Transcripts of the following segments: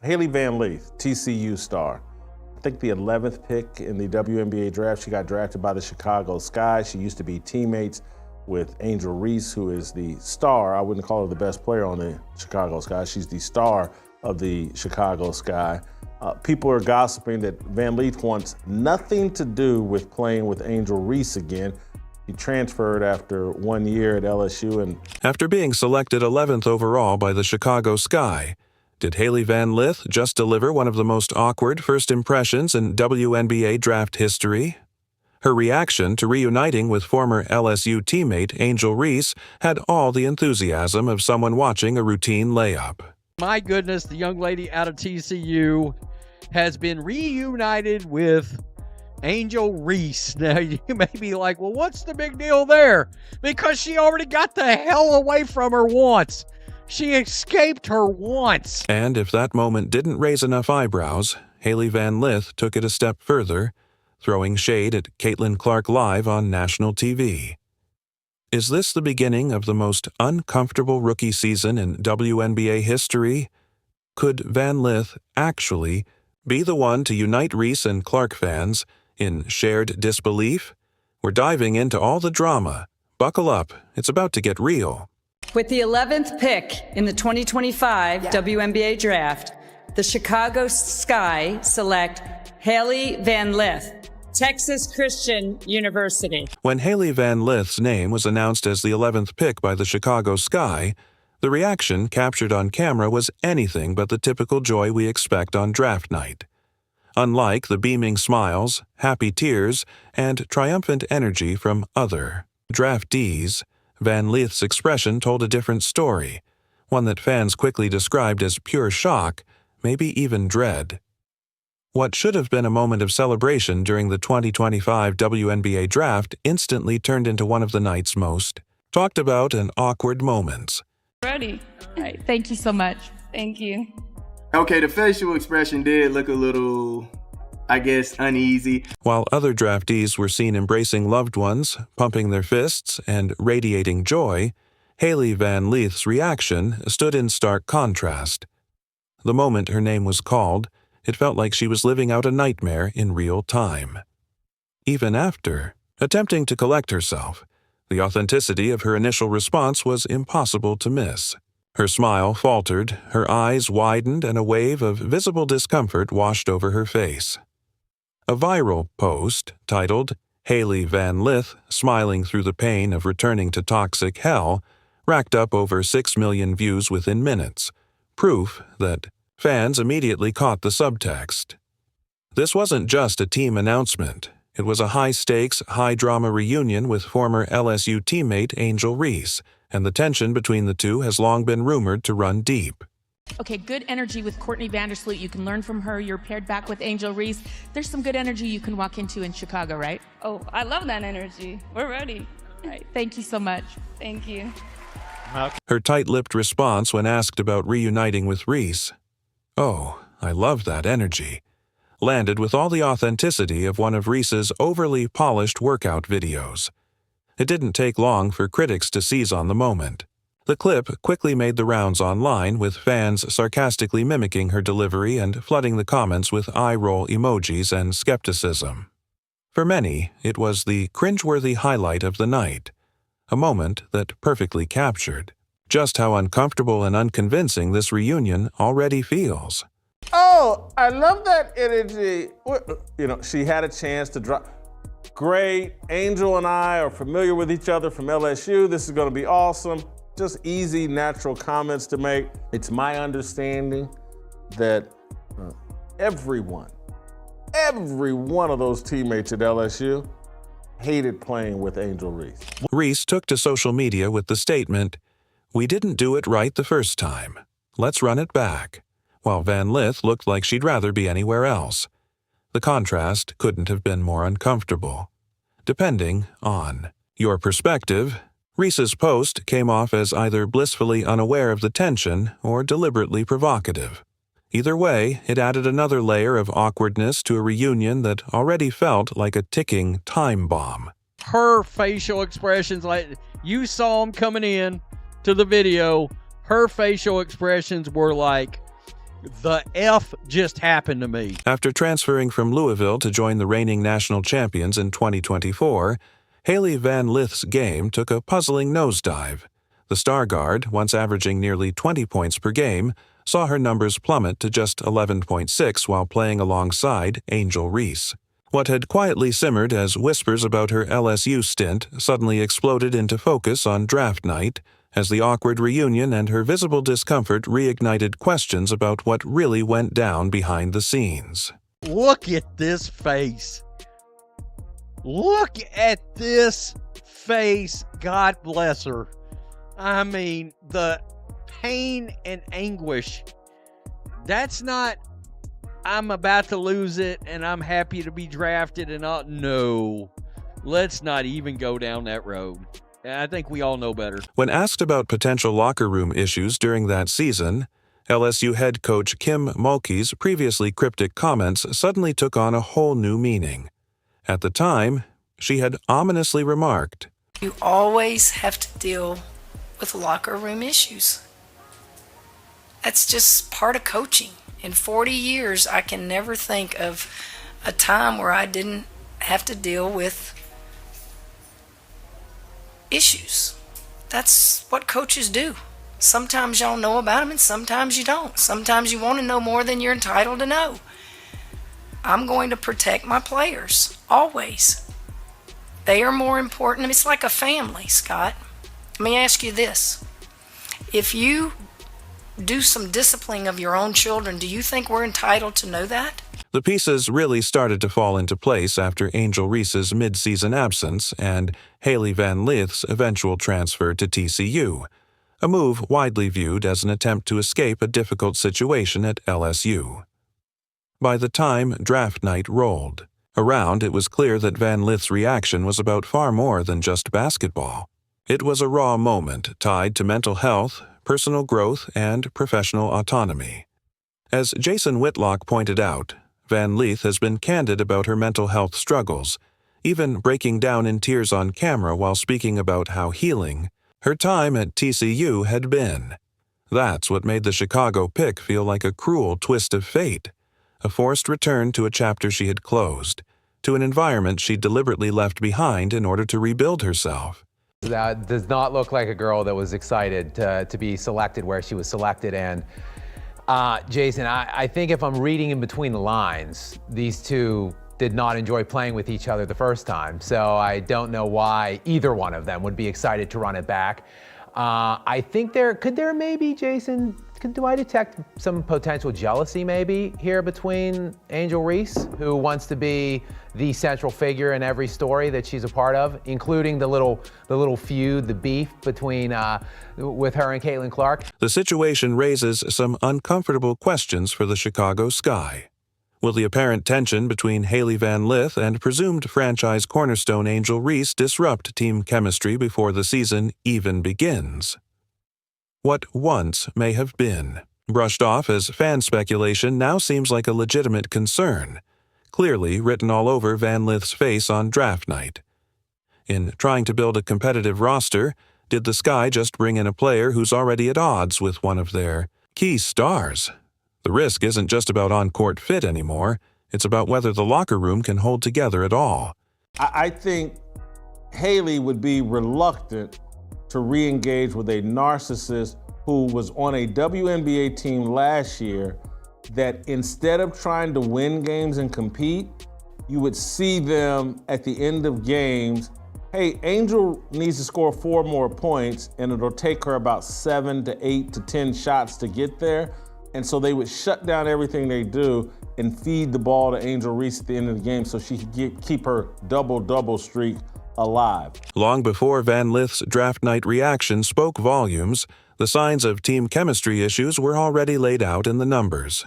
Hailey Van Lith, TCU star. I think the 11th pick in the WNBA draft. She got drafted by the Chicago Sky. She used to be teammates with Angel Reese, who is the star. I wouldn't call her the best player on the Chicago Sky. She's the star of the Chicago Sky. People are gossiping that Van Lith wants nothing to do with playing with Angel Reese again. He transferred after 1 year at LSU. And after being selected 11th overall by the Chicago Sky, did Hailey Van Lith just deliver one of the most awkward first impressions in WNBA draft history? Her reaction to reuniting with former LSU teammate Angel Reese had all the enthusiasm of someone watching a routine layup. My goodness, the young lady out of TCU has been reunited with Angel Reese. Now, you may be like, well, what's the big deal there? Because she already got the hell away from her once. She escaped her once. And if that moment didn't raise enough eyebrows, Hailey Van Lith took it a step further, throwing shade at Caitlin Clark live on national TV. Is this the beginning of the most uncomfortable rookie season in WNBA history? Could Van Lith actually be the one to unite Reese and Clark fans in shared disbelief? We're diving into all the drama. Buckle up, it's about to get real. With the 11th pick in the 2025 WNBA draft, the Chicago Sky select Hailey Van Lith, Texas Christian University. When Hailey Van Lith's name was announced as the 11th pick by the Chicago Sky, the reaction captured on camera was anything but the typical joy we expect on draft night. Unlike the beaming smiles, happy tears, and triumphant energy from other draftees, Van Lith's expression told a different story, one that fans quickly described as pure shock, maybe even dread. What should have been a moment of celebration during the 2025 WNBA draft instantly turned into one of the night's most talked about and awkward moments. Ready. All right, thank you so much. Thank you. Okay, the facial expression did look a little, I guess, uneasy. While other draftees were seen embracing loved ones, pumping their fists, and radiating joy, Hailey Van Lith's reaction stood in stark contrast. The moment her name was called, it felt like she was living out a nightmare in real time. Even after, attempting to collect herself, the authenticity of her initial response was impossible to miss. Her smile faltered, her eyes widened, and a wave of visible discomfort washed over her face. A viral post titled, "Hailey Van Lith Smiling Through the Pain of Returning to Toxic Hell," racked up over 6 million views within minutes, proof that fans immediately caught the subtext. This wasn't just a team announcement. It was a high-stakes, high-drama reunion with former LSU teammate Angel Reese, and the tension between the two has long been rumored to run deep. Okay, good energy with Courtney Vandersloot. You can learn from her. You're paired back with Angel Reese. There's some good energy you can walk into in Chicago, right? Oh, I love that energy. We're ready. All right, thank you so much. Thank you. Her tight-lipped response when asked about reuniting with Reese, "Oh, I love that energy," landed with all the authenticity of one of Reese's overly polished workout videos. It didn't take long for critics to seize on the moment. The clip quickly made the rounds online, with fans sarcastically mimicking her delivery and flooding the comments with eye-roll emojis and skepticism. For many, it was the cringeworthy highlight of the night, a moment that perfectly captured just how uncomfortable and unconvincing this reunion already feels. Oh, I love that energy. You know, she had a chance to drop. Great, Angel and I are familiar with each other from LSU. This is gonna be awesome. Just easy, natural comments to make. It's my understanding that every one of those teammates at LSU hated playing with Angel Reese. Reese took to social media with the statement, "We didn't do it right the first time. Let's run it back," while Van Lith looked like she'd rather be anywhere else. The contrast couldn't have been more uncomfortable. Depending on your perspective, Reese's post came off as either blissfully unaware of the tension or deliberately provocative. Either way, it added another layer of awkwardness to a reunion that already felt like a ticking time bomb. Her facial expressions, like you saw them coming in to the video, her facial expressions were like, the F just happened to me? After transferring from Louisville to join the reigning national champions in 2024, Hailey Van Lith's game took a puzzling nosedive. The star guard, once averaging nearly 20 points per game, saw her numbers plummet to just 11.6 while playing alongside Angel Reese. What had quietly simmered as whispers about her LSU stint suddenly exploded into focus on draft night, as the awkward reunion and her visible discomfort reignited questions about what really went down behind the scenes. Look at this face. Look at this face. God bless her. I mean, the pain and anguish. That's not, I'm about to lose it and I'm happy to be drafted and all. No, let's not even go down that road. I think we all know better. When asked about potential locker room issues during that season, LSU head coach Kim Mulkey's previously cryptic comments suddenly took on a whole new meaning. At the time, she had ominously remarked, "You always have to deal with locker room issues. That's just part of coaching. In 40 years, I can never think of a time where I didn't have to deal with issues. That's what coaches do. Sometimes y'all know about them and sometimes you don't. Sometimes you want to know more than you're entitled to know. I'm going to protect my players, always. They are more important. It's like a family, Scott. Let me ask you this. If you do some disciplining of your own children, do you think we're entitled to know that?" The pieces really started to fall into place after Angel Reese's mid-season absence and Hailey Van Lith's eventual transfer to TCU, a move widely viewed as an attempt to escape a difficult situation at LSU. By the time draft night rolled around, it was clear that Van Lith's reaction was about far more than just basketball. It was a raw moment tied to mental health, personal growth, and professional autonomy. As Jason Whitlock pointed out, Van Lith has been candid about her mental health struggles, even breaking down in tears on camera while speaking about how healing her time at TCU had been. That's what made the Chicago pick feel like a cruel twist of fate, a forced return to a chapter she had closed, to an environment she deliberately left behind in order to rebuild herself. That does not look like a girl that was excited to be selected where she was selected. And Jason, I think if I'm reading in between the lines, these two did not enjoy playing with each other the first time. So I don't know why either one of them would be excited to run it back. I think could there maybe, Jason, do I detect some potential jealousy maybe here between Angel Reese, who wants to be the central figure in every story that she's a part of, including the little feud, the beef between with her and Caitlin Clark? The situation raises some uncomfortable questions for the Chicago Sky. Will the apparent tension between Hailey Van Lith and presumed franchise cornerstone Angel Reese disrupt team chemistry before the season even begins? What once may have been, brushed off as fan speculation, now seems like a legitimate concern, clearly written all over Van Lith's face on draft night. In trying to build a competitive roster, did the Sky just bring in a player who's already at odds with one of their key stars? The risk isn't just about on-court fit anymore. It's about whether the locker room can hold together at all. I think Hailey would be reluctant to re-engage with a narcissist who was on a WNBA team last year that instead of trying to win games and compete, you would see them at the end of games, hey, Angel needs to score 4 more points and it'll take her about 7 to 8 to 10 shots to get there. And so they would shut down everything they do and feed the ball to Angel Reese at the end of the game so she could keep her double-double streak alive. Long before Van Lith's draft night reaction spoke volumes, the signs of team chemistry issues were already laid out in the numbers.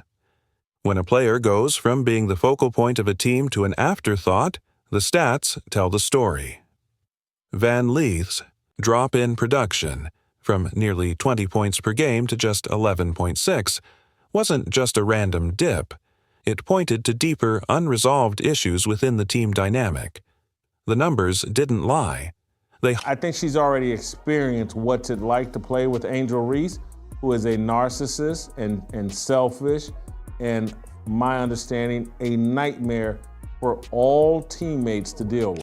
When a player goes from being the focal point of a team to an afterthought, the stats tell the story. Van Lith's drop in production, from nearly 20 points per game to just 11.6, wasn't just a random dip. It pointed to deeper, unresolved issues within the team dynamic. The numbers didn't lie. I think she's already experienced what's it like to play with Angel Reese, who is a narcissist and selfish, and my understanding, a nightmare for all teammates to deal with.